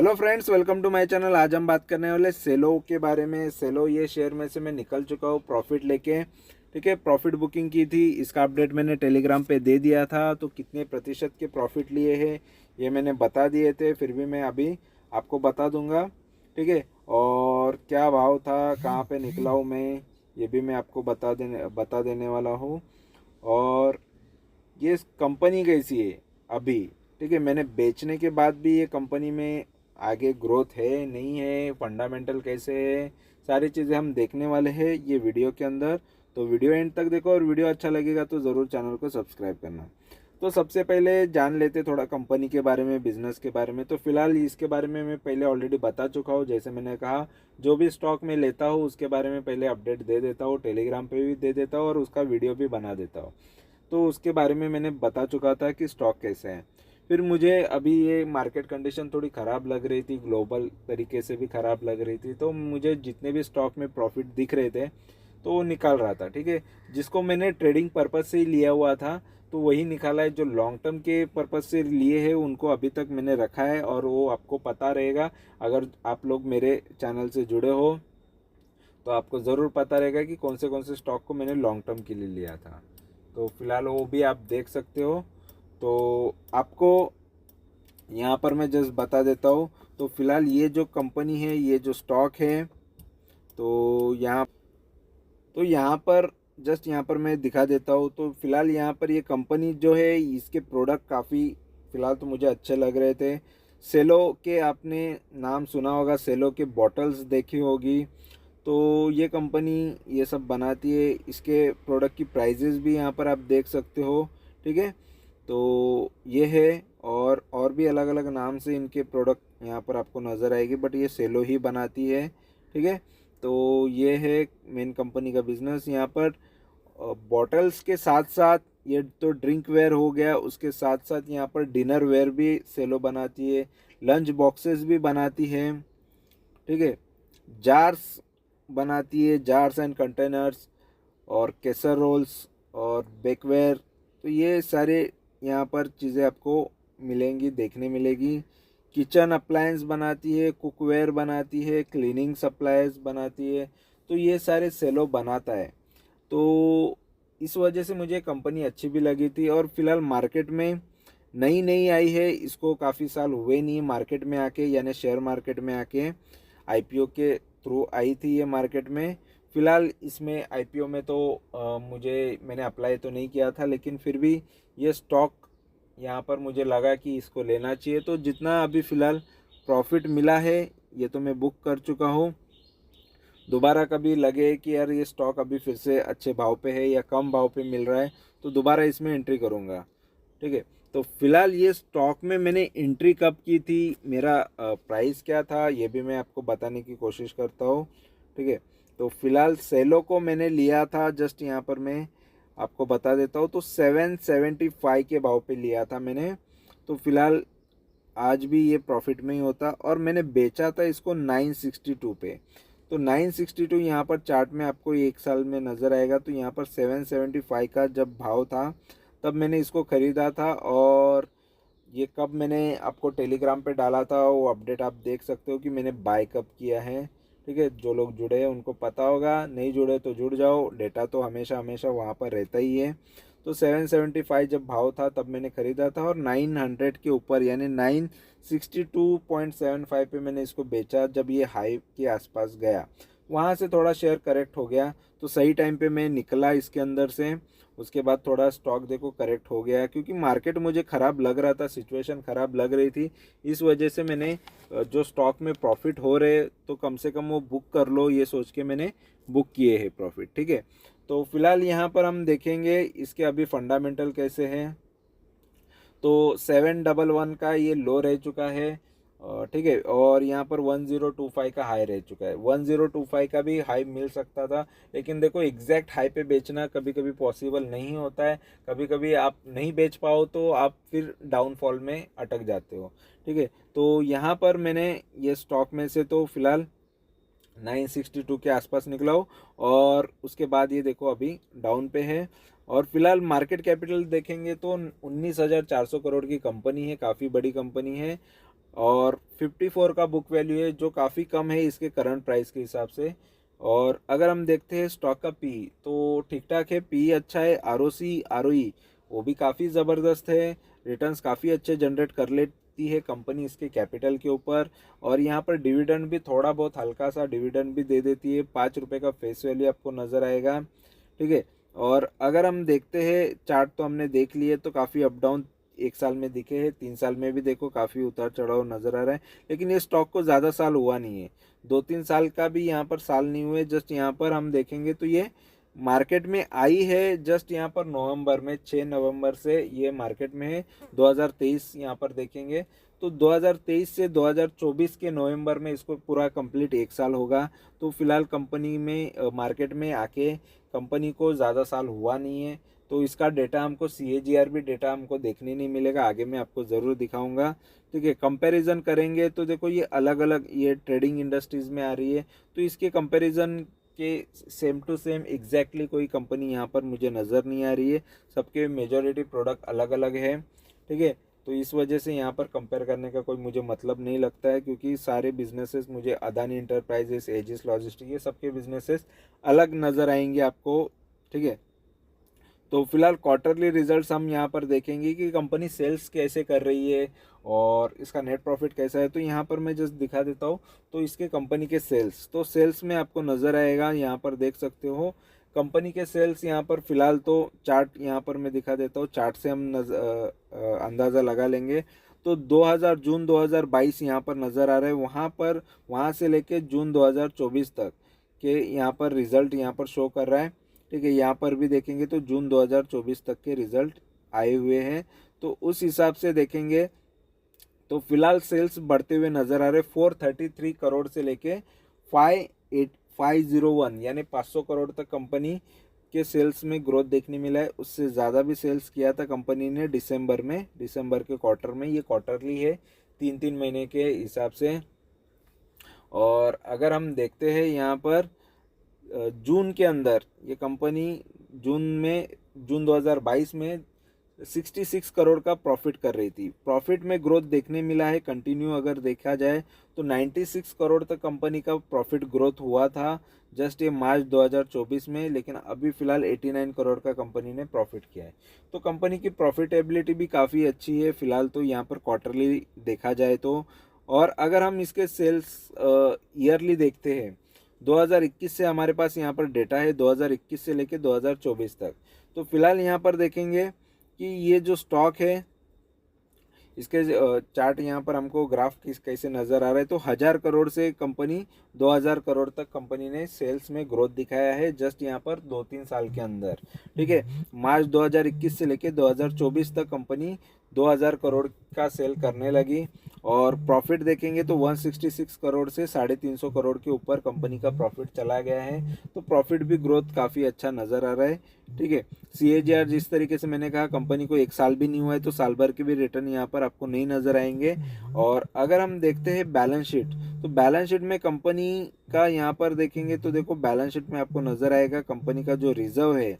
Hello friends, welcome to my channel. आज हम बात करने वाले सेलो के बारे में। सेलो ये शेयर में से मैं निकल चुका हूँ प्रॉफिट लेके। ठीक है, प्रॉफिट बुकिंग की थी, इसका अपडेट मैंने टेलीग्राम पे दे दिया था। तो कितने प्रतिशत के प्रॉफिट लिए हैं ये मैंने बता दिए थे, फिर भी मैं अभी आपको बता दूंगा। ठीक है, और क्या भाव था, कहाँ पे निकला हूँ मैं, ये भी मैं आपको बता देने वाला हूँ। और ये कंपनी कैसी है अभी। ठीक है, मैंने बेचने के बाद भी ये कंपनी में आगे ग्रोथ है नहीं है, फंडामेंटल कैसे है, सारी चीज़ें हम देखने वाले हैं ये वीडियो के अंदर। तो वीडियो एंड तक देखो, और वीडियो अच्छा लगेगा तो ज़रूर चैनल को सब्सक्राइब करना। तो सबसे पहले जान लेते थोड़ा कंपनी के बारे में, बिजनेस के बारे में। तो फिलहाल इसके बारे में मैं पहले ऑलरेडी बता चुका हूँ। जैसे मैंने कहा, जो भी स्टॉक में लेता हूँ उसके बारे में पहले अपडेट दे देता हूँ, टेलीग्राम पे भी दे देता हूँ और उसका वीडियो भी बना देता हूँ। तो उसके बारे में मैंने बता चुका था कि स्टॉक कैसे हैं। फिर मुझे अभी ये मार्केट कंडीशन थोड़ी ख़राब लग रही थी, ग्लोबल तरीके से भी ख़राब लग रही थी। तो मुझे जितने भी स्टॉक में प्रॉफिट दिख रहे थे तो वो निकाल रहा था। ठीक है, जिसको मैंने ट्रेडिंग पर्पज़ से ही लिया हुआ था तो वही निकाला है। जो लॉन्ग टर्म के पर्पज़ से लिए हैं उनको अभी तक मैंने रखा है, और वो आपको पता रहेगा। अगर आप लोग मेरे चैनल से जुड़े हो तो आपको ज़रूर पता रहेगा कि कौन से स्टॉक को मैंने लॉन्ग टर्म के लिए लिया था। तो फिलहाल वो भी आप देख सकते हो। तो आपको यहाँ पर मैं जस्ट बता देता हूँ। तो फिलहाल ये जो कंपनी है, ये जो स्टॉक है, तो यहाँ पर जस्ट यहाँ पर मैं दिखा देता हूँ। तो फिलहाल यहाँ पर ये कंपनी जो है, इसके प्रोडक्ट काफ़ी फिलहाल तो मुझे अच्छे लग रहे थे। सेलो के आपने नाम सुना होगा, सेलो के बॉटल्स देखी होगी। तो ये कंपनी ये सब बनाती है। इसके प्रोडक्ट की प्राइजेस भी यहाँ पर आप देख सकते हो। ठीक है, तो ये है, और भी अलग अलग नाम से इनके प्रोडक्ट यहाँ पर आपको नज़र आएगी, बट ये सेलो ही बनाती है। ठीक है, तो ये है मेन कंपनी का बिजनेस। यहाँ पर बॉटल्स के साथ साथ, ये तो ड्रिंक वेयर हो गया, उसके साथ साथ यहाँ पर डिनर वेयर भी सेलो बनाती है, लंच बॉक्सेस भी बनाती है। ठीक है, जार्स बनाती है, जार्स एंड कंटेनर्स, और केसर रोल्स और बेकवेयर। तो ये सारे यहाँ पर चीज़ें आपको मिलेंगी, देखने मिलेगी। किचन अप्लायंस बनाती है, कुकवेयर बनाती है, क्लीनिंग सप्लाईज बनाती है। तो ये सारे सेलो बनाता है। तो इस वजह से मुझे कंपनी अच्छी भी लगी थी। और फिलहाल मार्केट में नई नई आई है, इसको काफ़ी साल हुए नहीं मार्केट में आके, यानी शेयर मार्केट में आके। आईपीओ के थ्रू आई थी ये मार्केट में। फ़िलहाल इसमें आईपीओ में तो मैंने अप्लाई तो नहीं किया था, लेकिन फिर भी ये स्टॉक यहाँ पर मुझे लगा कि इसको लेना चाहिए। तो जितना अभी फ़िलहाल प्रॉफिट मिला है ये तो मैं बुक कर चुका हूँ। दोबारा कभी लगे कि यार ये स्टॉक अभी फिर से अच्छे भाव पे है या कम भाव पे मिल रहा है तो दोबारा इसमें एंट्री करूँगा। ठीक है, तो फिलहाल ये स्टॉक में मैंने एंट्री कब की थी, मेरा प्राइस क्या था, ये भी मैं आपको बताने की कोशिश करता हूँ। ठीक है, तो फिलहाल सेलो को मैंने लिया था, जस्ट यहाँ पर मैं आपको बता देता हूँ। तो 775 के भाव पे लिया था मैंने। तो फिलहाल आज भी ये प्रॉफिट में ही होता, और मैंने बेचा था इसको 962 पे। तो 962 यहाँ पर चार्ट में आपको एक साल में नज़र आएगा। तो यहाँ पर 775 का जब भाव था तब मैंने इसको ख़रीदा था। और ये कब मैंने आपको टेलीग्राम पे डाला था वो अपडेट आप देख सकते हो कि मैंने बाय कब किया है। ठीक है, जो लोग जुड़े हैं उनको पता होगा, नहीं जुड़े तो जुड़ जाओ, डेटा तो हमेशा हमेशा वहाँ पर रहता ही है। तो 775 जब भाव था तब मैंने ख़रीदा था, और 900 के ऊपर यानी 962.75 पे मैंने इसको बेचा जब ये हाई के आसपास गया। वहाँ से थोड़ा शेयर करेक्ट हो गया, तो सही टाइम पे मैं निकला इसके अंदर से। उसके बाद थोड़ा स्टॉक देखो करेक्ट हो गया, क्योंकि मार्केट मुझे ख़राब लग रहा था, सिचुएशन ख़राब लग रही थी। इस वजह से मैंने जो स्टॉक में प्रॉफिट हो रहे तो कम से कम वो बुक कर लो, ये सोच के मैंने बुक किए हैं प्रॉफिट। ठीक है, तो फिलहाल यहाँ पर हम देखेंगे इसके अभी फंडामेंटल कैसे हैं। तो 711 का ये लो रह चुका है। ठीक है, और यहाँ पर 1025 का हाई रह चुका है। 1025 का भी हाई मिल सकता था, लेकिन देखो एग्जैक्ट हाई पे बेचना कभी कभी पॉसिबल नहीं होता है। कभी कभी आप नहीं बेच पाओ तो आप फिर डाउनफॉल में अटक जाते हो। ठीक है, तो यहाँ पर मैंने ये स्टॉक में से तो फिलहाल 962 के आसपास निकला हो, और उसके बाद ये देखो अभी डाउन पे है। और फिलहाल मार्केट कैपिटल देखेंगे तो 19,400 करोड़ की कंपनी है, काफ़ी बड़ी कंपनी है। और 54 का बुक वैल्यू है, जो काफ़ी कम है इसके करंट प्राइस के हिसाब से। और अगर हम देखते हैं स्टॉक का पी तो ठीक ठाक है, पी अच्छा है। आरओसी आरओई वो भी काफ़ी ज़बरदस्त है, रिटर्न्स काफ़ी अच्छे जनरेट कर लेती है कंपनी इसके कैपिटल के ऊपर। और यहाँ पर डिविडेंड भी थोड़ा बहुत हल्का सा डिविडेंड भी दे देती है, 5 रुपये का फेस वैल्यू आपको नज़र आएगा, ठीक है। और अगर हम देखते हैं चार्ट तो हमने देख लिए, तो काफ़ी अप डाउन 1 साल में दिखे हैं, 3 साल में भी देखो काफ़ी उतार चढ़ाव नज़र आ रहा है। लेकिन ये स्टॉक को ज़्यादा साल हुआ नहीं है, 2-3 साल का भी यहाँ पर साल नहीं हुए। जस्ट यहाँ पर हम देखेंगे तो ये मार्केट में आई है जस्ट यहाँ पर नवंबर में, 6 नवंबर से ये मार्केट में है। 2023 यहाँ पर देखेंगे तो 2023 से 2024 के नवंबर में इसको पूरा कंप्लीट 1 साल होगा। तो फिलहाल कंपनी में मार्केट में आके कंपनी को ज़्यादा साल हुआ नहीं है, तो इसका डेटा हमको CAGR भी डेटा हमको देखने नहीं मिलेगा, आगे मैं आपको ज़रूर दिखाऊंगा, ठीक है। कंपैरिजन करेंगे तो देखो ये अलग अलग ये ट्रेडिंग इंडस्ट्रीज़ में आ रही है, तो इसके कंपैरिजन के सेम टू सेम एग्जैक्टली कोई कंपनी यहाँ पर मुझे नज़र नहीं आ रही है, सबके मेजॉरिटी प्रोडक्ट अलग अलग है, ठीक है। तो इस वजह से यहाँ पर कंपेयर करने का कोई मुझे मतलब नहीं लगता है, क्योंकि सारे बिजनेसेस मुझे अदानी इंटरप्राइजेस, एजिस लॉजिस्टिक, ये सबके बिजनेसेस अलग नज़र आएंगे आपको, ठीक है। तो फिलहाल क्वार्टरली रिजल्ट्स हम यहाँ पर देखेंगे कि कंपनी सेल्स कैसे कर रही है और इसका नेट प्रॉफिट कैसा है। तो यहाँ पर मैं जस्ट दिखा देता हूँ, तो इसके कंपनी के सेल्स, तो सेल्स में आपको नज़र आएगा, यहाँ पर देख सकते हो कंपनी के सेल्स। यहाँ पर फिलहाल तो चार्ट यहाँ पर मैं दिखा देता हूँ, चार्ट से हम अंदाज़ा लगा लेंगे। तो जून 2022 यहाँ पर नज़र आ रहा है, वहाँ से लेके जून 2024 तक के यहाँ पर रिजल्ट यहाँ पर शो कर रहा है, ठीक है। यहाँ पर भी देखेंगे तो जून 2024 तक के रिजल्ट आए हुए हैं। तो उस हिसाब से देखेंगे तो फिलहाल सेल्स बढ़ते हुए नज़र आ रहे, 433 करोड़ से लेके 501 यानी 500 करोड़ तक कंपनी के सेल्स में ग्रोथ देखने मिला है। उससे ज़्यादा भी सेल्स किया था कंपनी ने दिसंबर के क्वार्टर में, ये क्वार्टरली है 3-3 महीने के हिसाब से। और अगर हम देखते हैं यहाँ पर जून के अंदर ये कंपनी जून 2022 में 66 करोड़ का प्रॉफिट कर रही थी। प्रॉफिट में ग्रोथ देखने मिला है कंटिन्यू, अगर देखा जाए तो 96 करोड़ तक कंपनी का प्रॉफिट ग्रोथ हुआ था जस्ट ये मार्च 2024 में। लेकिन अभी फ़िलहाल 89 करोड़ का कंपनी ने प्रॉफिट किया है, तो कंपनी की प्रॉफिटेबिलिटी भी काफ़ी अच्छी है फ़िलहाल तो यहाँ पर क्वार्टरली देखा जाए तो। और अगर हम इसके सेल्स ईयरली देखते हैं, 2021 से हमारे पास यहाँ पर डेटा है, 2021 से लेके 2024 तक। तो फिलहाल यहाँ पर देखेंगे कि ये जो स्टॉक है इसके चार्ट यहाँ पर हमको ग्राफ कैसे नज़र आ रहा है, तो 1000 करोड़ से कंपनी 2000 करोड़ तक कंपनी ने सेल्स में ग्रोथ दिखाया है जस्ट यहाँ पर 2-3 साल के अंदर, ठीक है। मार्च 2021 से लेके 2024 तक कंपनी 2000 करोड़ का सेल करने लगी। और प्रॉफिट देखेंगे तो 166 करोड़ से 350 करोड़ के ऊपर कंपनी का प्रॉफिट चला गया है, तो प्रॉफिट भी ग्रोथ काफ़ी अच्छा नज़र आ रहा है, ठीक है। CAGR जिस तरीके से मैंने कहा कंपनी को 1 साल भी नहीं हुआ है, तो साल भर के भी रिटर्न यहाँ पर आपको नहीं नज़र आएंगे। और अगर हम देखते हैं बैलेंस शीट, तो बैलेंस शीट में कंपनी का यहाँ पर देखेंगे तो देखो बैलेंस शीट में आपको नज़र आएगा कंपनी का जो रिजर्व है,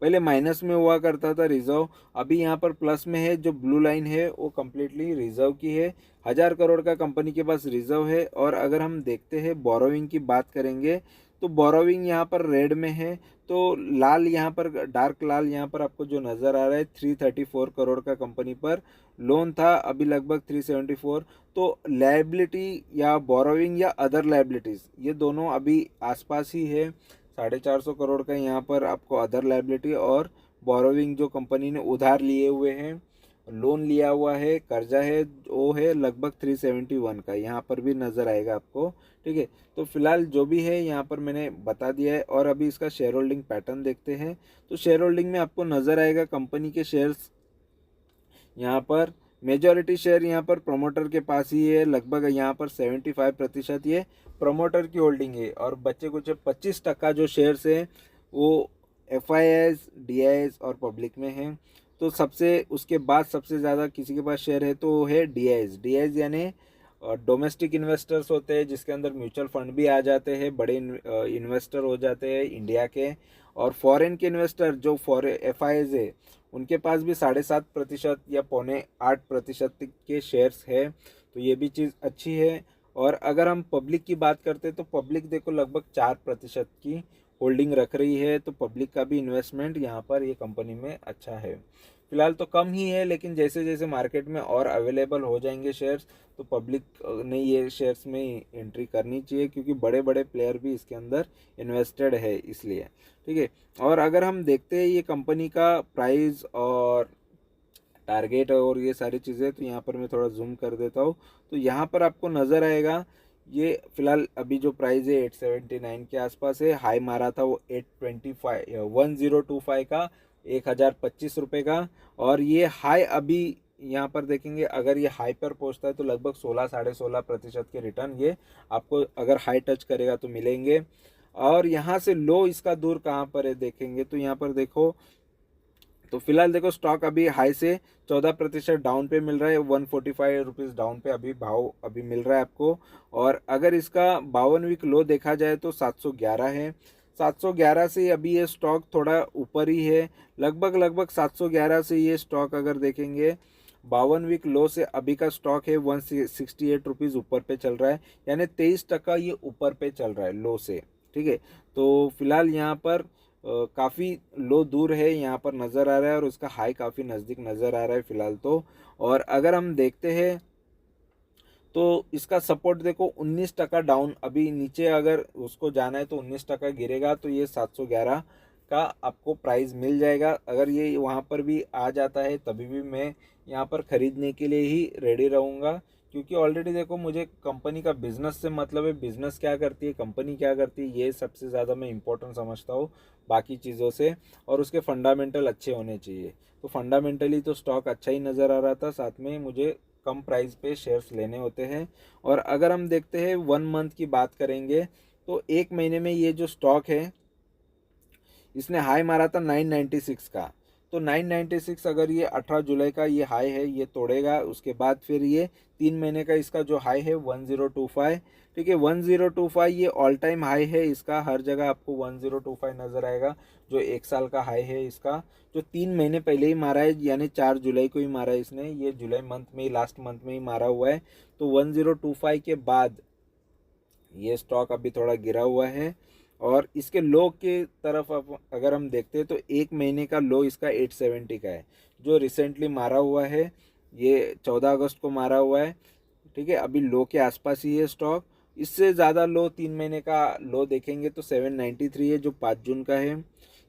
पहले माइनस में हुआ करता था रिजर्व, अभी यहाँ पर प्लस में है। जो ब्लू लाइन है वो कम्प्लीटली रिजर्व की है, 1000 करोड़ का कंपनी के पास रिजर्व है। और अगर हम देखते हैं बोरोविंग की बात करेंगे, तो बोरोविंग यहाँ पर रेड में है, तो लाल यहाँ पर डार्क लाल यहाँ पर आपको जो नज़र आ रहा है 334 करोड़ का कंपनी पर लोन था, अभी लगभग 374। तो लायबिलिटी या बोरोविंग या अदर लायबिलिटीज़ ये दोनों अभी आसपास ही है, 450 करोड़ का यहाँ पर आपको अदर लायबिलिटी और बोरोविंग जो कंपनी ने उधार लिए हुए हैं, लोन लिया हुआ है, कर्जा है, वो है लगभग 371 का यहाँ पर भी नज़र आएगा आपको, ठीक है। तो फिलहाल जो भी है यहाँ पर मैंने बता दिया है। और अभी इसका शेयर होल्डिंग पैटर्न देखते हैं, तो शेयर होल्डिंग में आपको नज़र आएगा कंपनी के शेयर्स यहाँ पर मेजॉरिटी शेयर यहाँ पर प्रमोटर के पास ही है, लगभग यहाँ पर 75% ये प्रमोटर की होल्डिंग है। और बच्चे कुछ 25% जो शेयर्स हैं वो FIIs, DIIs और पब्लिक में हैं। तो उसके बाद सबसे ज़्यादा किसी के पास शेयर है तो वो है DIIs यानी डोमेस्टिक इन्वेस्टर्स होते हैं, जिसके अंदर म्यूचुअल फंड भी आ जाते हैं, बड़े इन्वेस्टर हो जाते हैं इंडिया के। और फॉरेन के इन्वेस्टर जो FIIs है उनके पास भी 7.5% या 7.25% के शेयर्स है, तो ये भी चीज़ अच्छी है। और अगर हम पब्लिक की बात करते हैं तो पब्लिक देखो लगभग 4% की होल्डिंग रख रही है, तो पब्लिक का भी इन्वेस्टमेंट यहाँ पर ये कंपनी में अच्छा है। फिलहाल तो कम ही है, लेकिन जैसे जैसे मार्केट में और अवेलेबल हो जाएंगे शेयर्स तो पब्लिक ने ये शेयर्स में एंट्री करनी चाहिए, क्योंकि बड़े बड़े प्लेयर भी इसके अंदर इन्वेस्टेड है इसलिए, ठीक है। और अगर हम देखते हैं ये कंपनी का प्राइस और टारगेट और ये सारी चीज़ें, तो यहाँ पर मैं थोड़ा जूम कर देता हूँ, तो यहाँ पर आपको नज़र आएगा ये फिलहाल अभी जो प्राइस है 879 के आसपास है। हाई मारा था वो 1025 का, 1025 रुपये का। और ये हाई अभी यहाँ पर देखेंगे, अगर ये हाई पर पहुँचता है तो लगभग 16-16.5% के रिटर्न ये आपको अगर हाई टच करेगा तो मिलेंगे। और यहाँ से लो इसका दूर कहाँ पर है देखेंगे तो यहाँ पर देखो, तो फिलहाल देखो स्टॉक अभी हाई से 14% डाउन पे मिल रहा है, 145 रुपीज़ डाउन पे अभी भाव अभी मिल रहा है आपको। और अगर इसका 52 वीक लो देखा जाए तो 711 है। 711 से अभी ये स्टॉक थोड़ा ऊपर ही है, लगभग 711 से ये स्टॉक अगर देखेंगे 52 वीक लो से अभी का स्टॉक है 168 रुपीज़ ऊपर पे चल रहा है, यानी 23% ये ऊपर पे चल रहा है लो से, ठीक है। तो फिलहाल यहाँ पर काफ़ी लो दूर है यहाँ पर नज़र आ रहा है, और उसका हाई काफ़ी नज़दीक नज़र आ रहा है फिलहाल तो। और अगर हम देखते हैं तो इसका सपोर्ट देखो 19% डाउन, अभी नीचे अगर उसको जाना है तो 19% गिरेगा तो ये 711 का आपको प्राइस मिल जाएगा। अगर ये वहाँ पर भी आ जाता है तभी भी मैं यहाँ पर ख़रीदने के लिए ही रेडी रहूँगा, क्योंकि ऑलरेडी देखो मुझे कंपनी का बिज़नेस से मतलब है, बिज़नेस क्या करती है कंपनी क्या करती है ये सबसे ज़्यादा मैं इम्पोर्टेंट समझता हूँ बाकी चीज़ों से। और उसके फंडामेंटल अच्छे होने चाहिए, तो फंडामेंटली तो स्टॉक अच्छा ही नज़र आ रहा था, साथ में मुझे कम प्राइस पे शेयर्स लेने होते हैं। और अगर हम देखते हैं 1 मंथ की बात करेंगे तो एक महीने में ये जो स्टॉक है इसने हाई मारा था 996 का, तो 996 अगर ये 18 जुलाई का ये हाई है ये तोड़ेगा, उसके बाद फिर ये 3 महीने का इसका जो हाई है 1025, ठीक है। 1025 ये ऑल टाइम हाई है इसका, हर जगह आपको 1025 नज़र आएगा। जो 1 साल का हाई है इसका, जो 3 महीने पहले ही मारा है, यानी 4 जुलाई को ही मारा है इसने, ये जुलाई मंथ में ही लास्ट मंथ में ही मारा हुआ है। तो 1025 के बाद ये स्टॉक अभी थोड़ा गिरा हुआ है। और इसके लो के तरफ अब अगर हम देखते हैं तो एक महीने का लो इसका 870 का है, जो रिसेंटली मारा हुआ है, ये 14 अगस्त को मारा हुआ है, ठीक है। अभी लो के आसपास ही है स्टॉक। इससे ज़्यादा लो 3 महीने का लो देखेंगे तो 793 है जो 5 जून का है।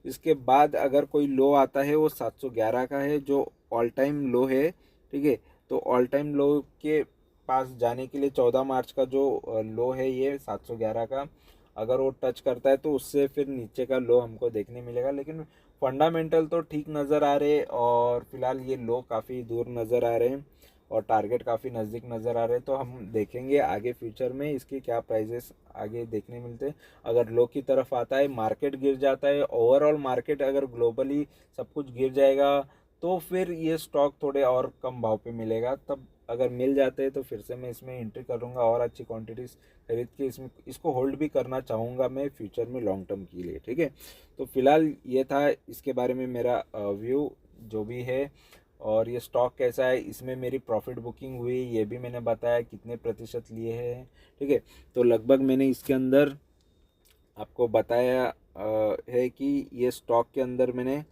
इसके बाद अगर कोई लो आता है वो 711 का है, जो ऑल टाइम लो है, ठीक है। तो ऑल टाइम लो के पास जाने के लिए 14 मार्च का जो लो है ये 711 का, अगर वो टच करता है तो उससे फिर नीचे का लो हमको देखने मिलेगा। लेकिन फंडामेंटल तो ठीक नज़र आ रहे, और फिलहाल ये लो काफ़ी दूर नज़र आ रहे हैं और टारगेट काफ़ी नज़दीक नज़र आ रहे हैं। तो हम देखेंगे आगे फ्यूचर में इसके क्या प्राइजेस आगे देखने मिलते हैं। अगर लो की तरफ आता है, मार्केट गिर जाता है, ओवरऑल मार्केट अगर ग्लोबली सब कुछ गिर जाएगा तो फिर ये स्टॉक थोड़े और कम भाव पे मिलेगा, तब अगर मिल जाते हैं तो फिर से मैं इसमें एंट्री करूँगा और अच्छी क्वांटिटीज़ खरीद के इसको होल्ड भी करना चाहूँगा मैं फ्यूचर में लॉन्ग टर्म के लिए, ठीक है। तो फिलहाल ये था इसके बारे में मेरा व्यू जो भी है। और ये स्टॉक कैसा है, इसमें मेरी प्रॉफिट बुकिंग हुई ये भी मैंने बताया, कितने प्रतिशत लिए हैं, ठीक है। तो लगभग मैंने इसके अंदर आपको बताया है कि ये स्टॉक के अंदर मैंने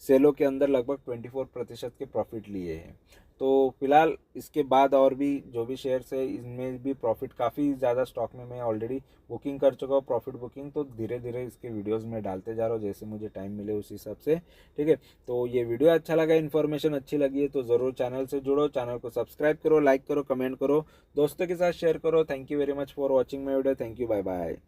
सेलो के अंदर लगभग 24% के प्रॉफिट लिए हैं। तो फिलहाल इसके बाद और भी जो भी शेयर्स है इनमें भी प्रॉफिट काफ़ी ज़्यादा स्टॉक में मैं ऑलरेडी बुकिंग कर चुका हूँ प्रॉफिट बुकिंग, तो धीरे धीरे इसके वीडियोस में डालते जा रहा हूँ जैसे मुझे टाइम मिले उस हिसाब से, ठीक है। तो ये वीडियो अच्छा लगा, इन्फॉर्मेशन अच्छी लगी है तो ज़रूर चैनल से जुड़ो, चैनल को सब्सक्राइब करो, लाइक करो, कमेंट करो, दोस्तों के साथ शेयर करो। Thank you very much for watching my video. Thank you, bye bye.